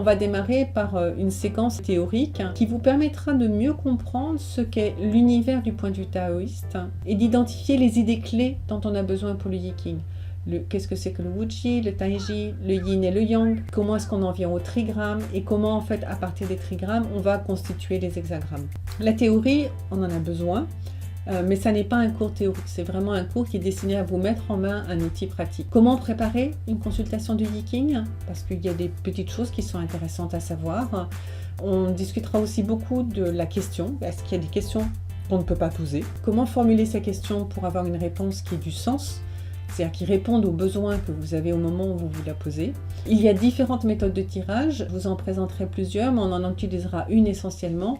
On va démarrer par une séquence théorique qui vous permettra de mieux comprendre ce qu'est l'univers du point de vue taoïste et d'identifier les idées clés dont on a besoin pour le Yiking. Qu'est-ce que c'est que le Wuji, le Taiji, le Yin et le Yang, comment est-ce qu'on en vient au trigramme et comment en fait à partir des trigrammes on va constituer les hexagrammes. La théorie, on en a besoin. Mais ça n'est pas un cours théorique, c'est vraiment un cours qui est destiné à vous mettre en main un outil pratique. Comment préparer une consultation du Yiking? Parce qu'il y a des petites choses qui sont intéressantes à savoir. On discutera aussi beaucoup de la question. Est-ce qu'il y a des questions qu'on ne peut pas poser? Comment formuler ces questions pour avoir une réponse qui ait du sens? C'est-à-dire qui répondent aux besoins que vous avez au moment où vous vous la posez. Il y a différentes méthodes de tirage, je vous en présenterai plusieurs, mais on en utilisera une essentiellement,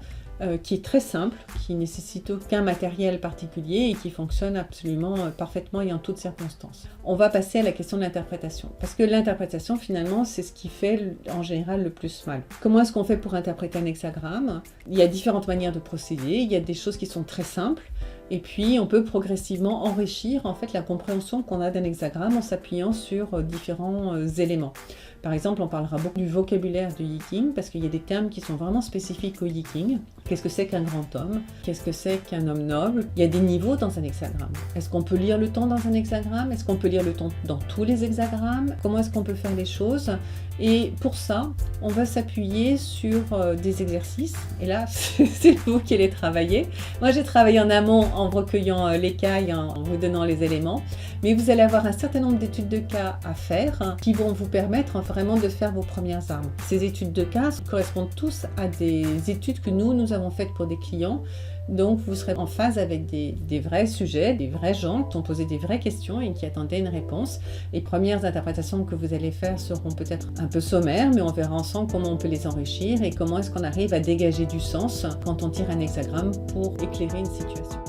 qui est très simple, qui ne nécessite aucun matériel particulier et qui fonctionne absolument parfaitement et en toutes circonstances. On va passer à la question de l'interprétation, parce que l'interprétation finalement c'est ce qui fait en général le plus mal. Comment est-ce qu'on fait pour interpréter un hexagramme? Il y a différentes manières de procéder, il y a des choses qui sont très simples, et puis on peut progressivement enrichir en fait la compréhension qu'on a d'un hexagramme en s'appuyant sur différents éléments. Par exemple, on parlera beaucoup du vocabulaire du Yiking parce qu'il y a des termes qui sont vraiment spécifiques au Yiking. Qu'est-ce que c'est qu'un grand homme? Qu'est-ce que c'est qu'un homme noble? Il y a des niveaux dans un hexagramme. Est-ce qu'on peut lire le temps dans un hexagramme? Est-ce qu'on peut lire le temps dans tous les hexagrammes? Comment est-ce qu'on peut faire les choses? Et pour ça, on va s'appuyer sur des exercices. Et là, c'est vous qui allez travailler. Moi, j'ai travaillé en amont en recueillant l'écaille, en vous donnant les éléments. Mais vous allez avoir un certain nombre d'études de cas à faire qui vont vous permettre vraiment de faire vos premières armes. Ces études de cas correspondent tous à des études que nous avons faites pour des clients. Donc vous serez en phase avec des vrais sujets, des vrais gens qui ont posé des vraies questions et qui attendaient une réponse. Les premières interprétations que vous allez faire seront peut-être un peu sommaires, mais on verra ensemble comment on peut les enrichir et comment est-ce qu'on arrive à dégager du sens quand on tire un hexagramme pour éclairer une situation.